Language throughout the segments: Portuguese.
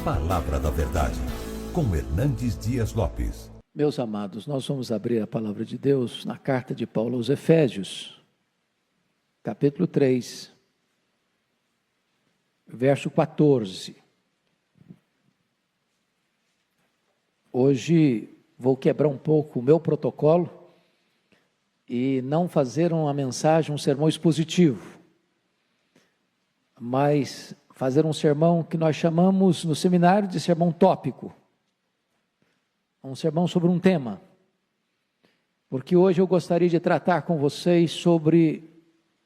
Palavra da Verdade, com Hernandes Dias Lopes. Meus amados, nós vamos abrir a palavra de Deus na carta de Paulo aos Efésios, capítulo 3, verso 14. Hoje vou quebrar um pouco o meu protocolo e não fazer uma mensagem, um sermão expositivo, mas fazer um sermão que nós chamamos no seminário de sermão tópico. Um sermão sobre um tema, porque hoje eu gostaria de tratar com vocês sobre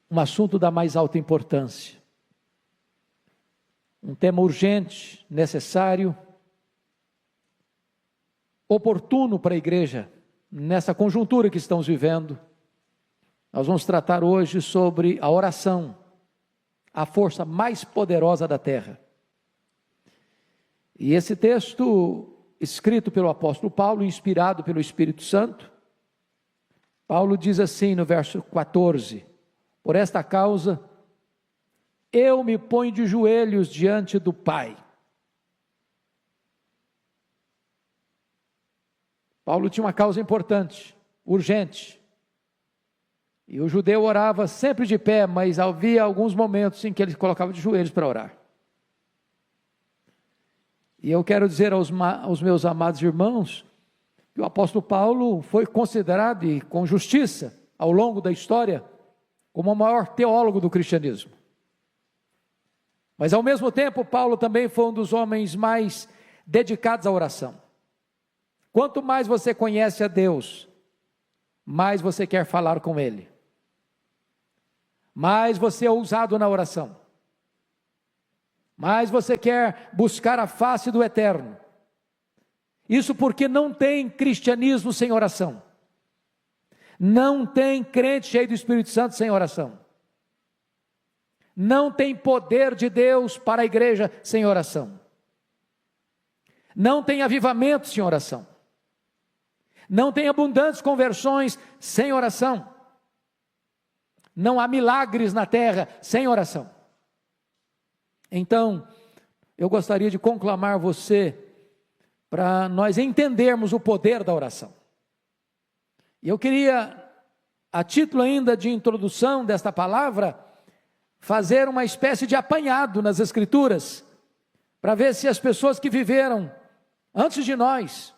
um assunto da mais alta importância, um tema urgente, necessário, oportuno para a igreja, nessa conjuntura que estamos vivendo. Nós vamos tratar hoje sobre a oração, a força mais poderosa da terra. E esse texto, escrito pelo apóstolo Paulo, inspirado pelo Espírito Santo, Paulo diz assim no verso 14: por esta causa, eu me ponho de joelhos diante do Pai. Paulo tinha uma causa importante, urgente, e o judeu orava sempre de pé, mas havia alguns momentos em que ele colocava de joelhos para orar. E eu quero dizer aos meus amados irmãos, que o apóstolo Paulo foi considerado, e com justiça, ao longo da história, como o maior teólogo do cristianismo. Mas ao mesmo tempo, Paulo também foi um dos homens mais dedicados à oração. Quanto mais você conhece a Deus, mais você quer falar com Ele. Mais você é ousado na oração. Mais você quer buscar a face do Eterno. Isso porque não tem cristianismo sem oração. Não tem crente cheio do Espírito Santo sem oração. Não tem poder de Deus para a igreja sem oração. Não tem avivamento sem oração. Não tem abundantes conversões sem oração. Não há milagres na terra sem oração. Então, eu gostaria de conclamar você para nós entendermos o poder da oração. E eu queria, a título ainda de introdução desta palavra, fazer uma espécie de apanhado nas Escrituras, para ver se as pessoas que viveram antes de nós,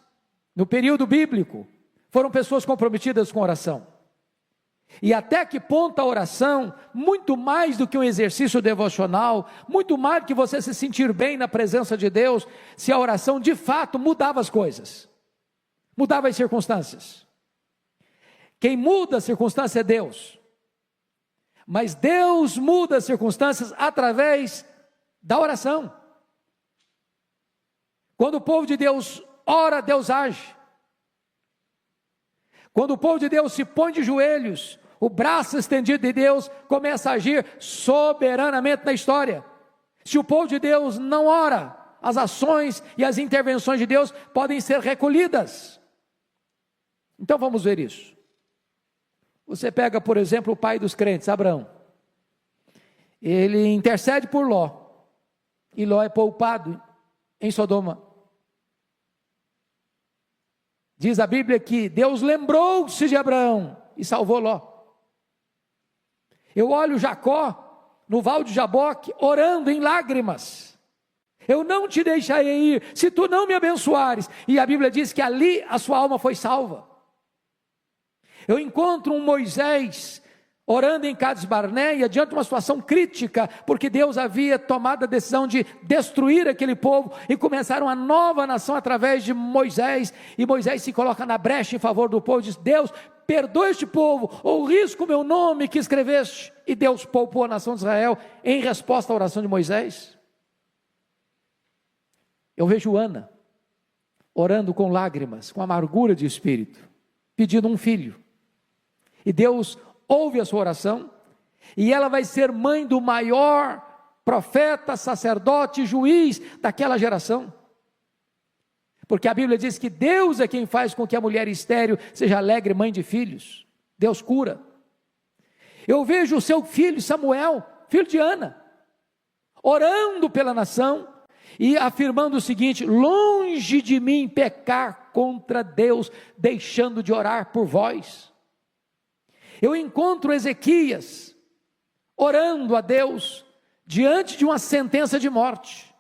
no período bíblico, foram pessoas comprometidas com oração. E até que ponto a oração, muito mais do que um exercício devocional, muito mais do que você se sentir bem na presença de Deus, se a oração de fato mudava as coisas, mudava as circunstâncias. Quem muda a circunstância é Deus, mas Deus muda as circunstâncias através da oração. Quando o povo de Deus ora, Deus age. Quando o povo de Deus se põe de joelhos, o braço estendido de Deus começa a agir soberanamente na história. Se o povo de Deus não ora, as ações e as intervenções de Deus podem ser recolhidas. Então vamos ver isso. Você pega, por exemplo, o pai dos crentes, Abraão. Ele intercede por Ló, e Ló é poupado em Sodoma. Diz a Bíblia que Deus lembrou-se de Abraão e salvou Ló. Eu olho Jacó no val de Jaboque orando em lágrimas. Eu não te deixarei ir se tu não me abençoares. E a Bíblia diz que ali a sua alma foi salva. Eu encontro um Moisés orando em Cades Barneia diante de uma situação crítica, porque Deus havia tomado a decisão de destruir aquele povo e começar uma nova nação através de Moisés, e Moisés se coloca na brecha em favor do povo e diz: Deus, perdoa este povo, ou risco o meu nome que escreveste. E Deus poupou a nação de Israel em resposta à oração de Moisés. Eu vejo Ana orando com lágrimas, com amargura de espírito, pedindo um filho, e Deus ouve a sua oração, e ela vai ser mãe do maior profeta, sacerdote, juiz daquela geração. Porque a Bíblia diz que Deus é quem faz com que a mulher estéril seja alegre mãe de filhos. Deus cura. Eu vejo o seu filho Samuel, filho de Ana, orando pela nação, e afirmando o seguinte: longe de mim pecar contra Deus, deixando de orar por vós. Eu encontro Ezequias orando a Deus diante de uma sentença de morte,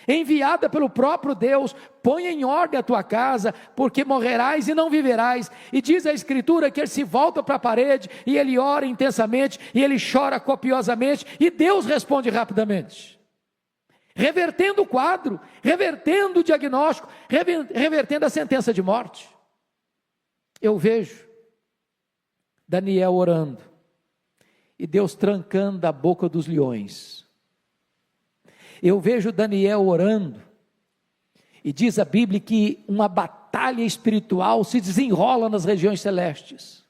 enviada pelo próprio Deus: põe em ordem a tua casa, porque morrerás e não viverás. E diz a Escritura que ele se volta para a parede, e ele ora intensamente, e ele chora copiosamente, e Deus responde rapidamente, revertendo o quadro, revertendo o diagnóstico, revertendo a sentença de morte. Eu vejo Daniel orando, e Deus trancando a boca dos leões. Eu vejo Daniel orando, e diz a Bíblia que uma batalha espiritual se desenrola nas regiões celestes.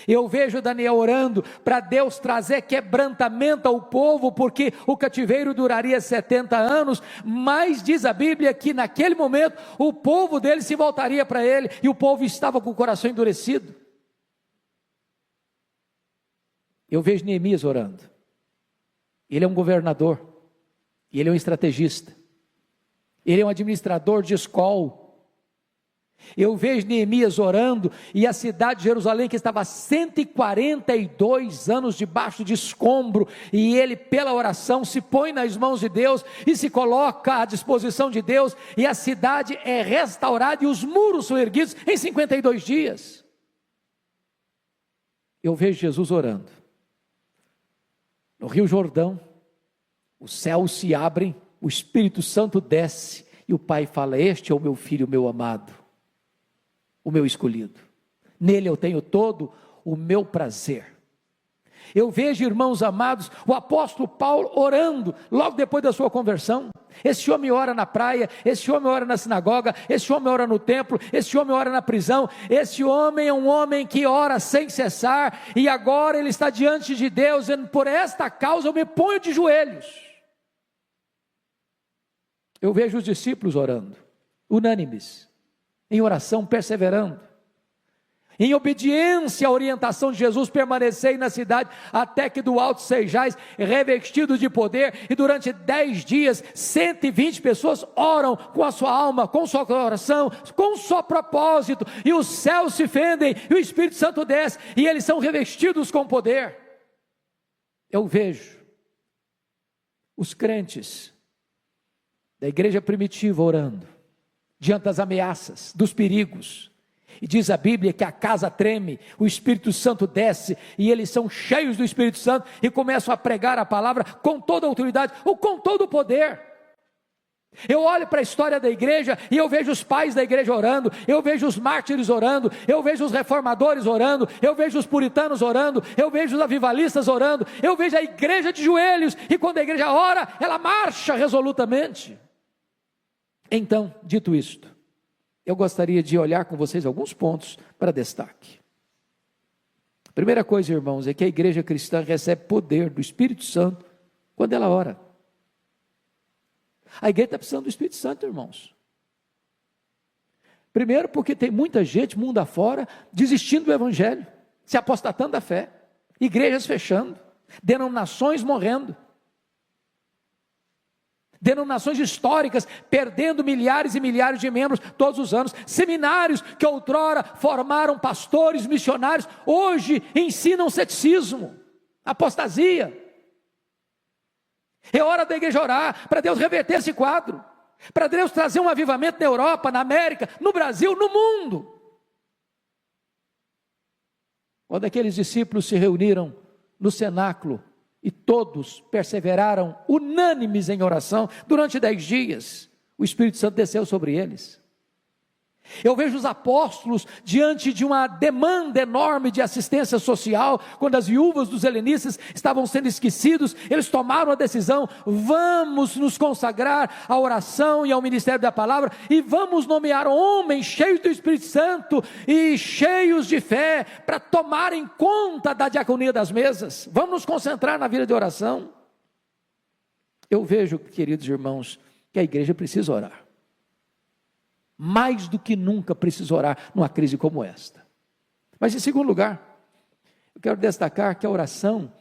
Eu vejo Daniel orando para Deus trazer quebrantamento ao povo, porque o cativeiro duraria 70 anos, mas diz a Bíblia que naquele momento o povo dele se voltaria para ele, e o povo estava com o coração endurecido. Eu vejo Neemias orando. Ele é um governador, e ele é um estrategista, ele é um administrador de escola. Eu vejo Neemias orando, e a cidade de Jerusalém, que estava há 142 anos debaixo de escombro, e ele pela oração se põe nas mãos de Deus, e se coloca à disposição de Deus, e a cidade é restaurada, e os muros são erguidos em 52 dias. Eu vejo Jesus orando, no Rio Jordão, os céus se abrem, o Espírito Santo desce, e o Pai fala: este é o meu filho, o meu amado, o meu escolhido, nele eu tenho todo o meu prazer. Eu vejo, irmãos amados, o apóstolo Paulo orando, logo depois da sua conversão. Esse homem ora na praia, esse homem ora na sinagoga, esse homem ora no templo, esse homem ora na prisão. Esse homem é um homem que ora sem cessar, e agora ele está diante de Deus, dizendo: por esta causa eu me ponho de joelhos. Eu vejo os discípulos orando, unânimes, em oração, perseverando, em obediência à orientação de Jesus: permanecei na cidade, até que do alto sejais revestidos de poder. E durante 10 dias, 120 pessoas oram com a sua alma, com o seu coração, com o seu propósito, e os céus se fendem, e o Espírito Santo desce, e eles são revestidos com poder. Eu vejo os crentes da igreja primitiva orando, diante das ameaças, dos perigos, e diz a Bíblia que a casa treme, o Espírito Santo desce, e eles são cheios do Espírito Santo, e começam a pregar a palavra com toda a autoridade, ou com todo o poder. Eu olho para a história da igreja, e eu vejo os pais da igreja orando, eu vejo os mártires orando, eu vejo os reformadores orando, eu vejo os puritanos orando, eu vejo os avivalistas orando, eu vejo a igreja de joelhos, e quando a igreja ora, ela marcha resolutamente. Então, dito isto, eu gostaria de olhar com vocês alguns pontos para destaque. A primeira coisa, irmãos, é que a igreja cristã recebe poder do Espírito Santo quando ela ora. A igreja está precisando do Espírito Santo, irmãos. Primeiro, porque tem muita gente, mundo afora, desistindo do Evangelho, se apostatando da fé, igrejas fechando, denominações morrendo, denominações históricas perdendo milhares e milhares de membros todos os anos, seminários que outrora formaram pastores, missionários, hoje ensinam ceticismo, apostasia. É hora da igreja orar, para Deus reverter esse quadro, para Deus trazer um avivamento na Europa, na América, no Brasil, no mundo. Quando aqueles discípulos se reuniram no cenáculo, e todos perseveraram unânimes em oração, durante 10 dias, o Espírito Santo desceu sobre eles. Eu vejo os apóstolos diante de uma demanda enorme de assistência social, quando as viúvas dos helenistas estavam sendo esquecidos, eles tomaram a decisão: vamos nos consagrar à oração e ao ministério da palavra, e vamos nomear homens cheios do Espírito Santo e cheios de fé, para tomarem conta da diaconia das mesas. Vamos nos concentrar na vida de oração. Eu vejo, queridos irmãos, que a igreja precisa orar. Mais do que nunca precisa orar numa crise como esta. Mas em segundo lugar, eu quero destacar que a oração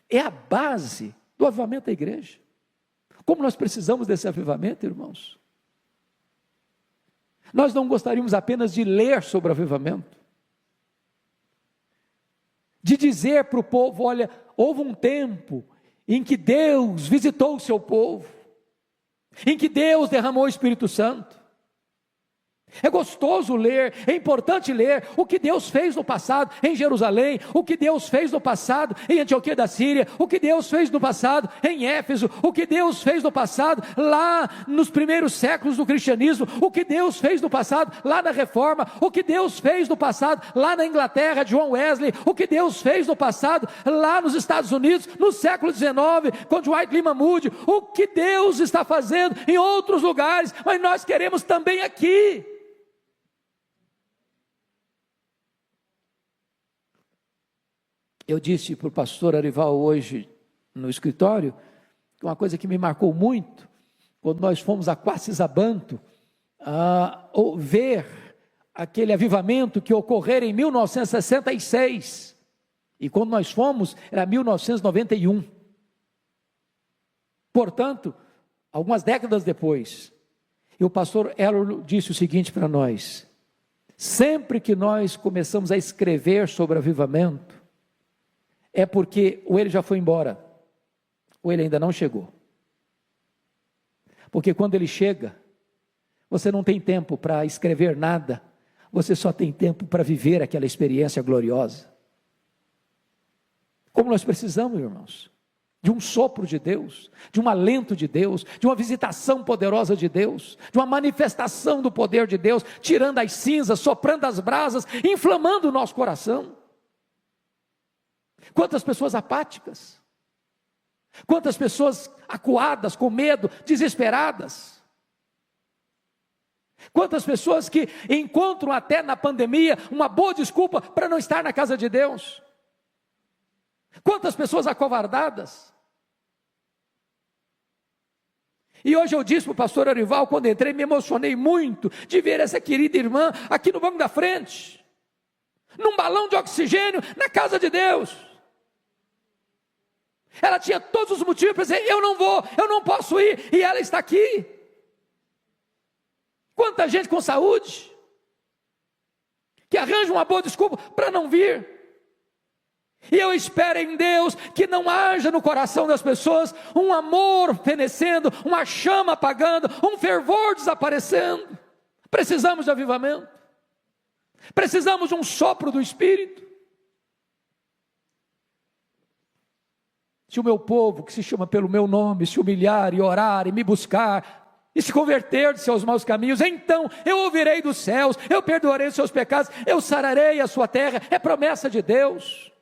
é a base do avivamento da igreja. Como nós precisamos desse avivamento, irmãos. Nós não gostaríamos apenas de ler sobre o avivamento, de dizer para o povo: olha, houve um tempo em que Deus visitou o seu povo, em que Deus derramou o Espírito Santo. É gostoso ler, é importante ler o que Deus fez no passado em Jerusalém, o que Deus fez no passado em Antioquia da Síria, o que Deus fez no passado em Éfeso, o que Deus fez no passado lá nos primeiros séculos do cristianismo, o que Deus fez no passado lá na Reforma, o que Deus fez no passado lá na Inglaterra, John Wesley, o que Deus fez no passado lá nos Estados Unidos, no século XIX, com Dwight Lyman Moody, o que Deus está fazendo em outros lugares, mas nós queremos também aqui. Eu disse para o pastor Arival hoje no escritório, uma coisa que me marcou muito, quando nós fomos a Quacisabanto, ver aquele avivamento que ocorrera em 1966, e quando nós fomos, era 1991, portanto, algumas décadas depois, e o pastor Elor disse o seguinte para nós: sempre que nós começamos a escrever sobre avivamento, é porque ou ele já foi embora, ou ele ainda não chegou. Porque quando ele chega, você não tem tempo para escrever nada, você só tem tempo para viver aquela experiência gloriosa. Como nós precisamos, irmãos, de um sopro de Deus, de um alento de Deus, de uma visitação poderosa de Deus, de uma manifestação do poder de Deus, tirando as cinzas, soprando as brasas, inflamando o nosso coração. Quantas pessoas apáticas, quantas pessoas acuadas, com medo, desesperadas, quantas pessoas que encontram até na pandemia uma boa desculpa para não estar na casa de Deus, quantas pessoas acovardadas. E hoje eu disse para o pastor Arival, quando entrei, me emocionei muito de ver essa querida irmã aqui no banco da frente, num balão de oxigênio, na casa de Deus. Ela tinha todos os motivos para dizer: eu não vou, eu não posso ir, e ela está aqui. Quanta gente com saúde, que arranja uma boa desculpa para não vir. E eu espero em Deus que não haja no coração das pessoas um amor fenecendo, uma chama apagando, um fervor desaparecendo. Precisamos de avivamento, precisamos de um sopro do Espírito. Se o meu povo, que se chama pelo meu nome, se humilhar e orar e me buscar, e se converter de seus maus caminhos, então eu ouvirei dos céus, eu perdoarei os seus pecados, eu sararei a sua terra. É promessa de Deus,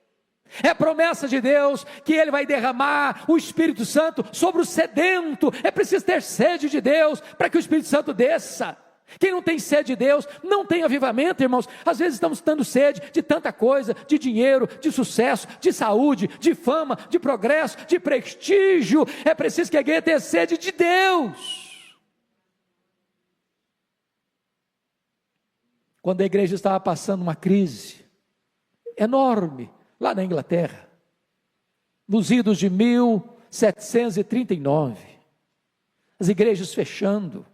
é promessa de Deus, que Ele vai derramar o Espírito Santo sobre o sedento. É preciso ter sede de Deus, para que o Espírito Santo desça. Quem não tem sede de Deus, não tem avivamento, irmãos. Às vezes estamos tendo sede de tanta coisa, de dinheiro, de sucesso, de saúde, de fama, de progresso, de prestígio. É preciso que a igreja tenha sede de Deus. Quando a igreja estava passando uma crise enorme, lá na Inglaterra, nos idos de 1739, as igrejas fechando,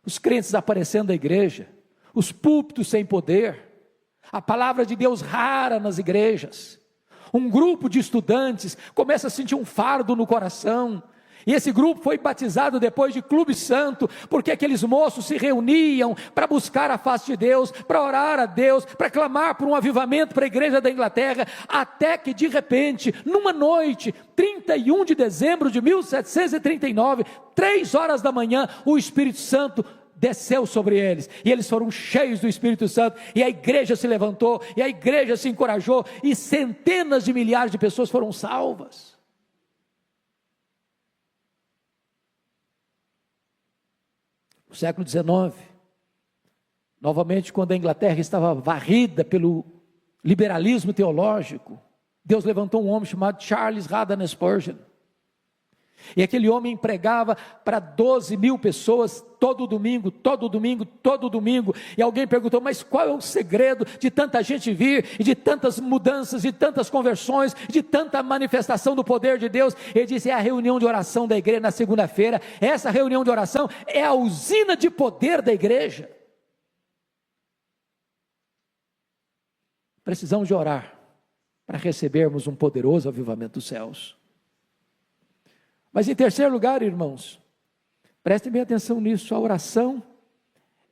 os crentes aparecendo da igreja, os púlpitos sem poder, a palavra de Deus rara nas igrejas, um grupo de estudantes começa a sentir um fardo no coração, e esse grupo foi batizado depois de Clube Santo, porque aqueles moços se reuniam para buscar a face de Deus, para orar a Deus, para clamar por um avivamento para a igreja da Inglaterra, até que de repente, numa noite, 31 de dezembro de 1739, 3 horas da manhã, o Espírito Santo desceu sobre eles, e eles foram cheios do Espírito Santo, e a igreja se levantou, e a igreja se encorajou, e centenas de milhares de pessoas foram salvas. No século XIX, novamente, quando a Inglaterra estava varrida pelo liberalismo teológico, Deus levantou um homem chamado Charles Haddon Spurgeon, E aquele homem pregava para 12 mil pessoas todo domingo, todo domingo, todo domingo. E alguém perguntou: mas qual é o segredo de tanta gente vir, e de tantas mudanças, de tantas conversões, de tanta manifestação do poder de Deus? Ele disse: é a reunião de oração da igreja na segunda-feira. Essa reunião de oração é a usina de poder da igreja. Precisamos de orar para recebermos um poderoso avivamento dos céus. Mas em terceiro lugar, irmãos, prestem bem atenção nisso: a oração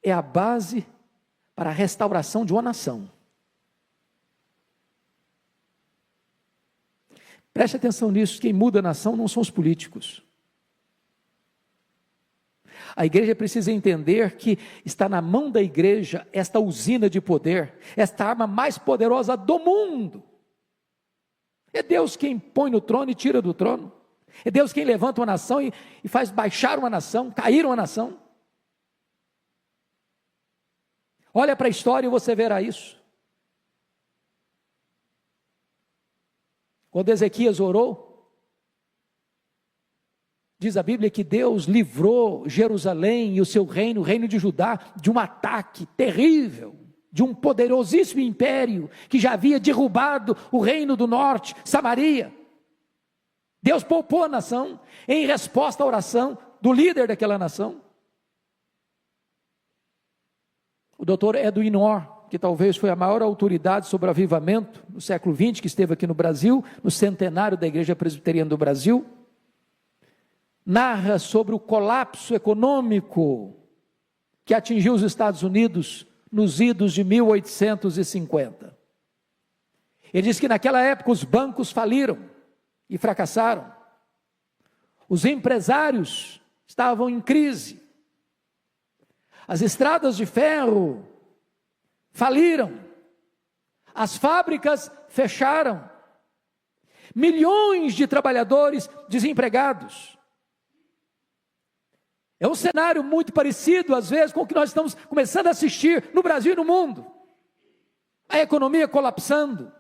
é a base para a restauração de uma nação. Preste atenção nisso: quem muda a nação não são os políticos. A igreja precisa entender que está na mão da igreja esta usina de poder, esta arma mais poderosa do mundo. É Deus quem põe no trono e tira do trono. É Deus quem levanta uma nação e faz baixar uma nação, cair uma nação. Olha para a história e você verá isso. Quando Ezequias orou, diz a Bíblia que Deus livrou Jerusalém e o seu reino, o reino de Judá, de um ataque terrível, de um poderosíssimo império que já havia derrubado o reino do norte, Samaria. Deus poupou a nação em resposta à oração do líder daquela nação. O doutor Edwin Orr, que talvez foi a maior autoridade sobre o avivamento no século XX, que esteve aqui no Brasil, no centenário da Igreja Presbiteriana do Brasil, narra sobre o colapso econômico que atingiu os Estados Unidos nos idos de 1850. Ele diz que naquela época os bancos faliram e fracassaram. Os empresários estavam em crise. As estradas de ferro faliram. As fábricas fecharam. Milhões de trabalhadores desempregados. É um cenário muito parecido, às vezes, com o que nós estamos começando a assistir no Brasil e no mundo. A economia colapsando.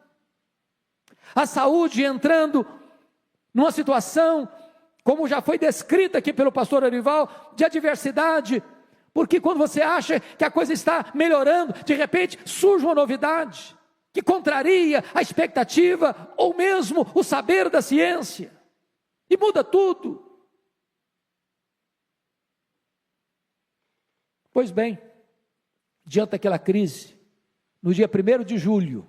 A saúde entrando numa situação, como já foi descrita aqui pelo pastor Arival, de adversidade, porque quando você acha que a coisa está melhorando, de repente surge uma novidade, que contraria a expectativa, ou mesmo o saber da ciência, e muda tudo. Pois bem, diante daquela crise, no dia 1º de julho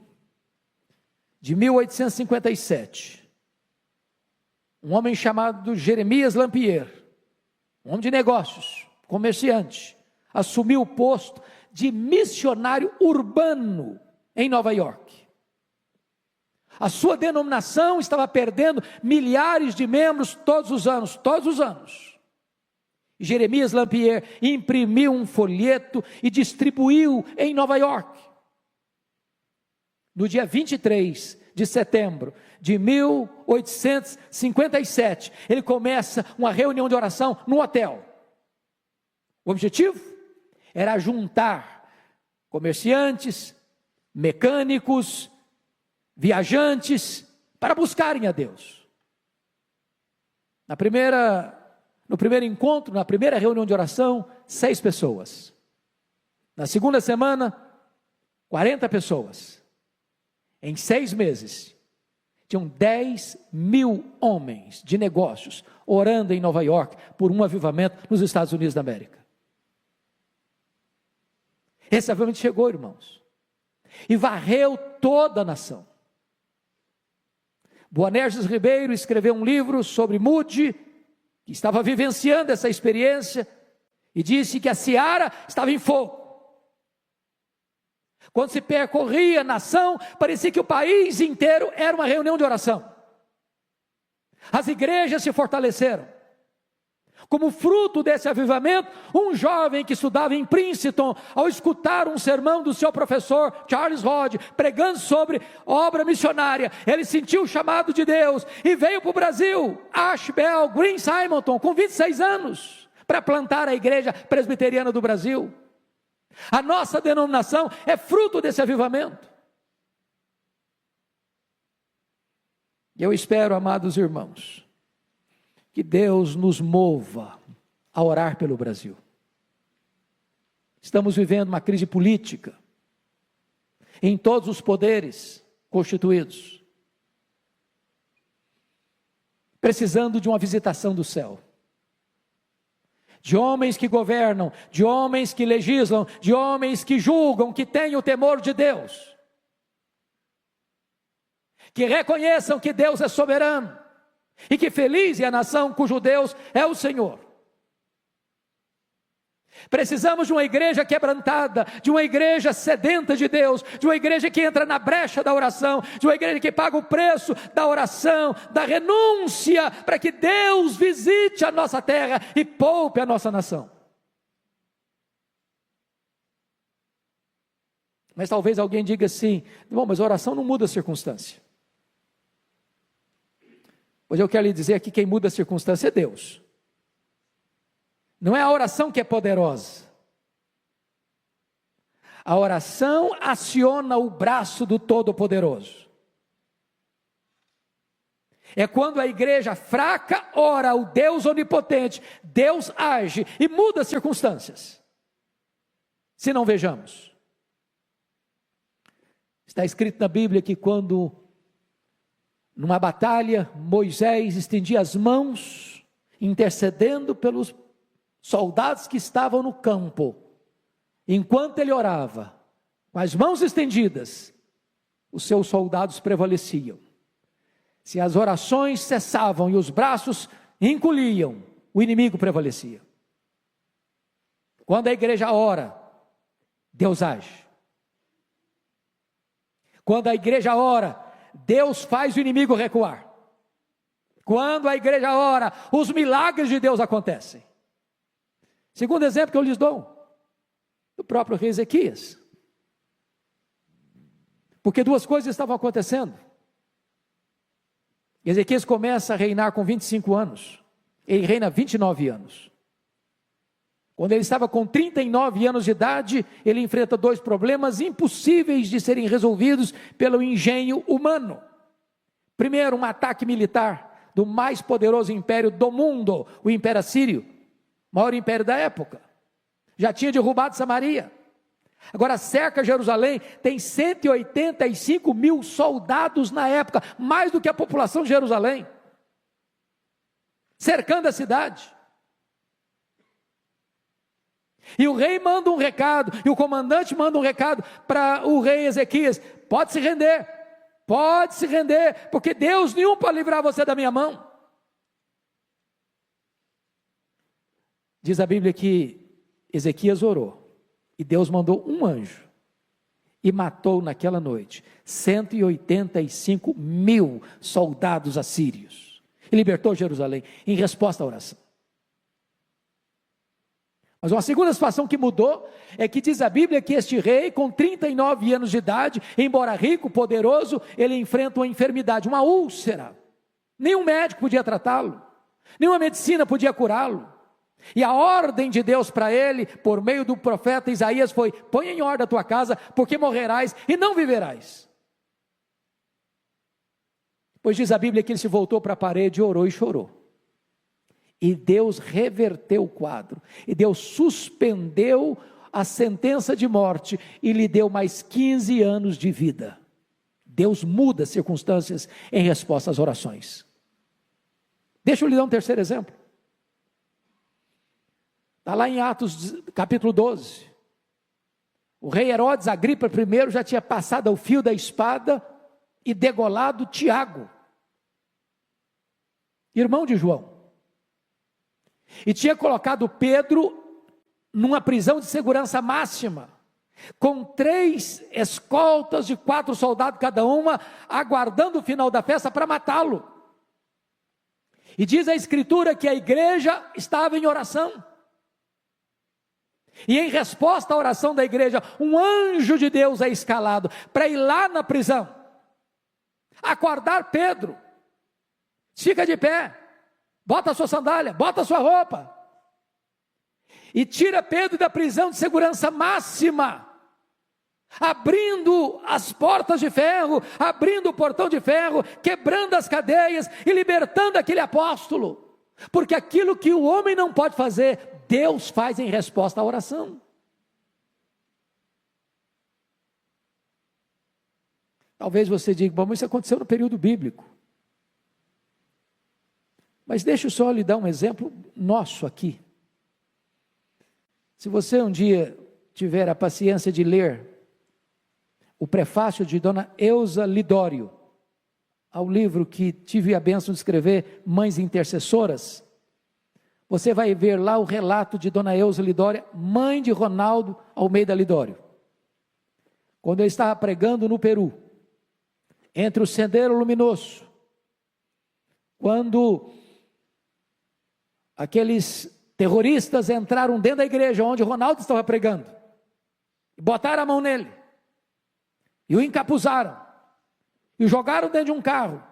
de 1857, um homem chamado Jeremias Lampier, um homem de negócios, comerciante, assumiu o posto de missionário urbano em Nova York. A sua denominação estava perdendo milhares de membros todos os anos. E Jeremias Lampier imprimiu um folheto e distribuiu em Nova York. No dia 23 de setembro de 1857, ele começa uma reunião de oração num hotel. O objetivo era juntar comerciantes, mecânicos, viajantes, para buscarem a Deus. No primeiro encontro, na primeira reunião de oração, 6 pessoas. Na segunda semana, 40 pessoas. Em 6 meses, tinham 10 mil homens de negócios orando em Nova York por um avivamento nos Estados Unidos da América. Esse avivamento chegou, irmãos, e varreu toda a nação. Boanerges Ribeiro escreveu um livro sobre Moody, que estava vivenciando essa experiência, e disse que a seara estava em fogo. Quando se percorria a nação, parecia que o país inteiro era uma reunião de oração. As igrejas se fortaleceram. Como fruto desse avivamento, um jovem que estudava em Princeton, ao escutar um sermão do seu professor Charles Hodge, pregando sobre obra missionária, ele sentiu o chamado de Deus e veio para o Brasil, Ashbel Green Simonton, com 26 anos, para plantar a igreja presbiteriana do Brasil. A nossa denominação é fruto desse avivamento. Eu espero, amados irmãos, que Deus nos mova a orar pelo Brasil. Estamos vivendo uma crise política em todos os poderes constituídos, precisando de uma visitação do céu, de homens que governam, de homens que legislam, de homens que julgam, que têm o temor de Deus, que reconheçam que Deus é soberano, e que feliz é a nação cujo Deus é o Senhor. Precisamos de uma igreja quebrantada, de uma igreja sedenta de Deus, de uma igreja que entra na brecha da oração, de uma igreja que paga o preço da oração, da renúncia, para que Deus visite a nossa terra e poupe a nossa nação. Mas talvez alguém diga assim: bom, mas a oração não muda a circunstância. Pois eu quero lhe dizer que quem muda a circunstância é Deus. Não é a oração que é poderosa. A oração aciona o braço do Todo-Poderoso. É quando a igreja fraca ora ao Deus onipotente, Deus age e muda as circunstâncias. Se não vejamos. Está escrito na Bíblia que quando, numa batalha, Moisés estendia as mãos, intercedendo pelos soldados que estavam no campo, enquanto ele orava, com as mãos estendidas, os seus soldados prevaleciam. Se as orações cessavam e os braços encolhiam, o inimigo prevalecia. Quando a igreja ora, Deus age. Quando a igreja ora, Deus faz o inimigo recuar. Quando a igreja ora, os milagres de Deus acontecem. Segundo exemplo que eu lhes dou, o próprio rei Ezequias. Porque duas coisas estavam acontecendo. Ezequias começa a reinar com 25 anos. Ele reina 29 anos. Quando ele estava com 39 anos de idade, ele enfrenta dois problemas impossíveis de serem resolvidos pelo engenho humano. Primeiro, um ataque militar do mais poderoso império do mundo, o Império Assírio, maior império da época. Já tinha derrubado Samaria. Agora cerca Jerusalém, tem 185 mil soldados na época, mais do que a população de Jerusalém, cercando a cidade. E o rei manda um recado, e o comandante manda um recado para o rei Ezequias: pode se render, porque Deus nenhum pode livrar você da minha mão. Diz a Bíblia que Ezequias orou, e Deus mandou um anjo, e matou naquela noite 185 mil soldados assírios, e libertou Jerusalém, em resposta à oração. Mas uma segunda situação que mudou, é que diz a Bíblia que este rei, com 39 anos de idade, embora rico, poderoso, ele enfrenta uma enfermidade, uma úlcera. Nenhum médico podia tratá-lo, nenhuma medicina podia curá-lo. E a ordem de Deus para ele, por meio do profeta Isaías, foi: põe em ordem a tua casa, porque morrerás e não viverás. Pois diz a Bíblia que ele se voltou para a parede, orou e chorou. E Deus reverteu o quadro, e Deus suspendeu a sentença de morte, e lhe deu mais 15 anos de vida. Deus muda as circunstâncias em resposta às orações. Deixa eu lhe dar um terceiro exemplo. Está lá em Atos capítulo 12. O rei Herodes Agripa I já tinha passado ao fio da espada e degolado Tiago, irmão de João. E tinha colocado Pedro numa prisão de segurança máxima, com 3 escoltas de 4 soldados cada uma, aguardando o final da festa para matá-lo. E diz a Escritura que a igreja estava em oração. E em resposta à oração da igreja, um anjo de Deus é escalado para ir lá na prisão, acordar Pedro. Fica de pé, bota a sua sandália, bota a sua roupa, e tira Pedro da prisão de segurança máxima, abrindo as portas de ferro, abrindo o portão de ferro, quebrando as cadeias e libertando aquele apóstolo. Porque aquilo que o homem não pode fazer, Deus faz em resposta à oração. Talvez você diga, bom, mas isso aconteceu no período bíblico. Mas deixa eu só lhe dar um exemplo nosso aqui. Se você um dia tiver a paciência de ler o prefácio de Dona Eusa Lidório, ao livro que tive a bênção de escrever, Mães Intercessoras, você vai ver lá o relato de Dona Eusa Lidório, mãe de Ronaldo Almeida Lidório. Quando ele estava pregando no Peru, entre o Sendero Luminoso, quando aqueles terroristas entraram dentro da igreja onde Ronaldo estava pregando, e botaram a mão nele, e o encapuzaram, e o jogaram dentro de um carro,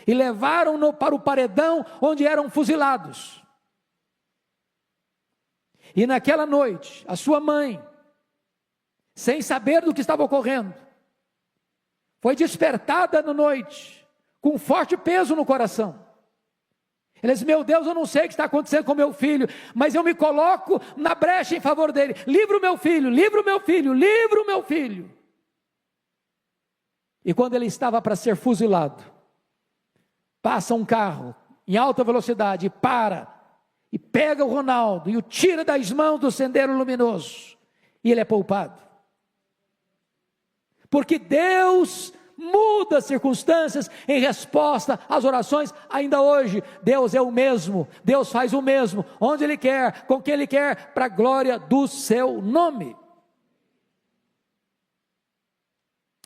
e levaram-no para o paredão onde eram fuzilados. E naquela noite, a sua mãe, sem saber do que estava ocorrendo, foi despertada na noite, com um forte peso no coração. Ela disse, meu Deus, eu não sei o que está acontecendo com meu filho, mas eu me coloco na brecha em favor dele. Livra o meu filho, livra o meu filho, livra o meu filho. E quando ele estava para ser fuzilado, passa um carro em alta velocidade, para, e pega o Ronaldo, e o tira das mãos do Sendero Luminoso, e ele é poupado. Porque Deus muda as circunstâncias em resposta às orações. Ainda hoje, Deus é o mesmo, Deus faz o mesmo, onde Ele quer, com quem Ele quer, para a glória do seu nome.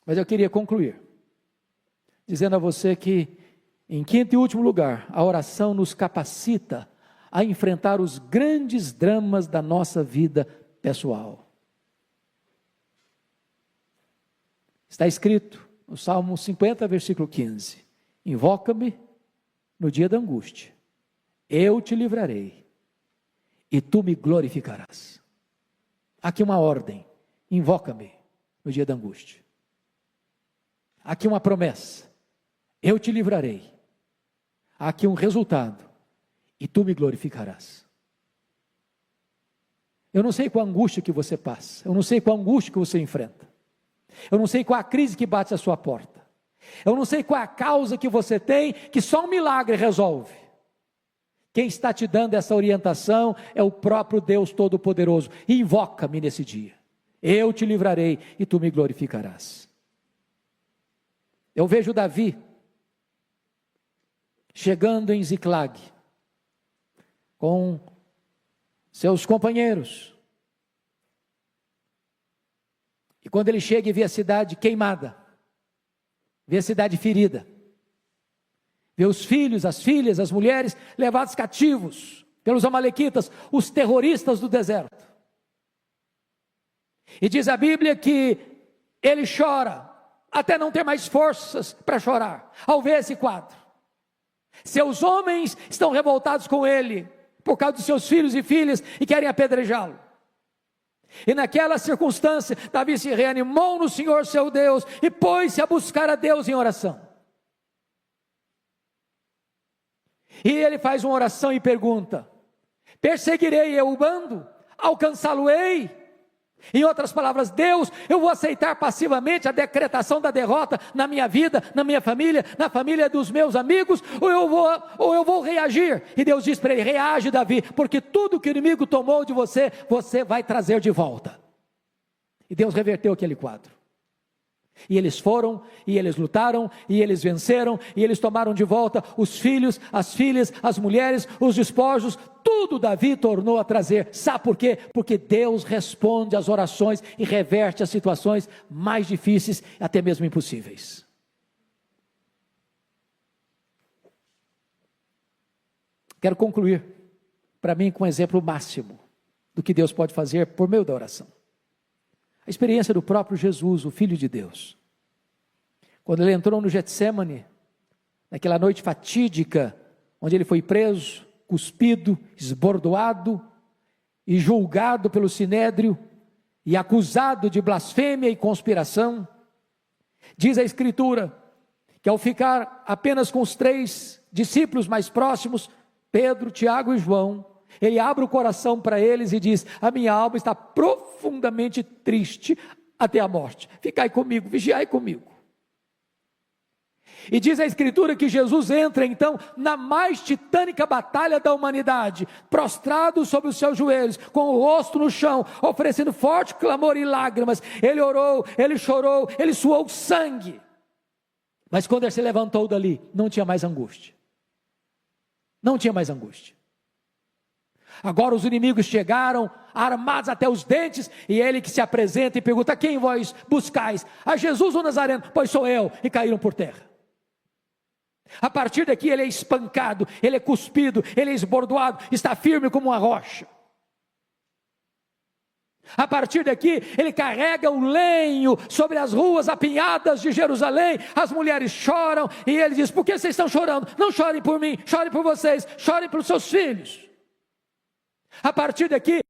Mas eu queria concluir, dizendo a você que, em quinto e último lugar, a oração nos capacita a enfrentar os grandes dramas da nossa vida pessoal. Está escrito no Salmo 50, versículo 15: invoca-me no dia da angústia, eu te livrarei, e tu me glorificarás. Aqui uma ordem: invoca-me no dia da angústia. Aqui uma promessa: eu te livrarei. Aqui um resultado: e tu me glorificarás. Eu não sei qual a angústia que você passa, eu não sei qual a angústia que você enfrenta, eu não sei qual a crise que bate à sua porta, eu não sei qual a causa que você tem, que só um milagre resolve. Quem está te dando essa orientação é o próprio Deus Todo-Poderoso. Invoca-me nesse dia, eu te livrarei e tu me glorificarás. Eu vejo Davi chegando em Ziclag com seus companheiros, e quando ele chega e vê a cidade queimada, vê a cidade ferida, vê os filhos, as filhas, as mulheres levados cativos pelos amalequitas, os terroristas do deserto. E diz a Bíblia que ele chora até não ter mais forças para chorar ao ver esse quadro. Seus homens estão revoltados com ele por causa dos seus filhos e filhas e querem apedrejá-lo. E naquela circunstância, Davi se reanimou no Senhor seu Deus e pôs-se a buscar a Deus em oração. E ele faz uma oração e pergunta: perseguirei eu o bando? Alcançá-lo-ei? Em outras palavras, Deus, eu vou aceitar passivamente a decretação da derrota na minha vida, na minha família, na família dos meus amigos, ou eu vou reagir? E Deus diz para ele: reage, Davi, porque tudo que o inimigo tomou de você, você vai trazer de volta. E Deus reverteu aquele quadro. E eles foram, e eles lutaram, e eles venceram, e eles tomaram de volta os filhos, as filhas, as mulheres, os despojos, tudo Davi tornou a trazer. Sabe por quê? Porque Deus responde às orações e reverte as situações mais difíceis, até mesmo impossíveis. Quero concluir, para mim, com um exemplo máximo do que Deus pode fazer por meio da oração. A experiência do próprio Jesus, o Filho de Deus. Quando ele entrou no Getsêmani, naquela noite fatídica, onde ele foi preso, cuspido, esbordoado e julgado pelo Sinédrio e acusado de blasfêmia e conspiração, diz a Escritura que ao ficar apenas com os 3 discípulos mais próximos, Pedro, Tiago e João, ele abre o coração para eles e diz: a minha alma está profundamente triste até a morte. Ficai comigo, vigiai comigo. E diz a Escritura que Jesus entra então na mais titânica batalha da humanidade, prostrado sobre os seus joelhos, com o rosto no chão, oferecendo forte clamor e lágrimas. Ele orou, ele chorou, ele suou sangue. Mas quando ele se levantou dali, não tinha mais angústia. Não tinha mais angústia. Agora os inimigos chegaram, armados até os dentes, e ele que se apresenta e pergunta: quem vós buscais? A Jesus o Nazareno. Pois sou eu. E caíram por terra. A partir daqui ele é espancado, ele é cuspido, ele é esbordoado, está firme como uma rocha. A partir daqui ele carrega o lenho sobre as ruas apinhadas de Jerusalém. As mulheres choram e ele diz: por que vocês estão chorando? Não chorem por mim, chorem por vocês, chorem pelos seus filhos. A partir daqui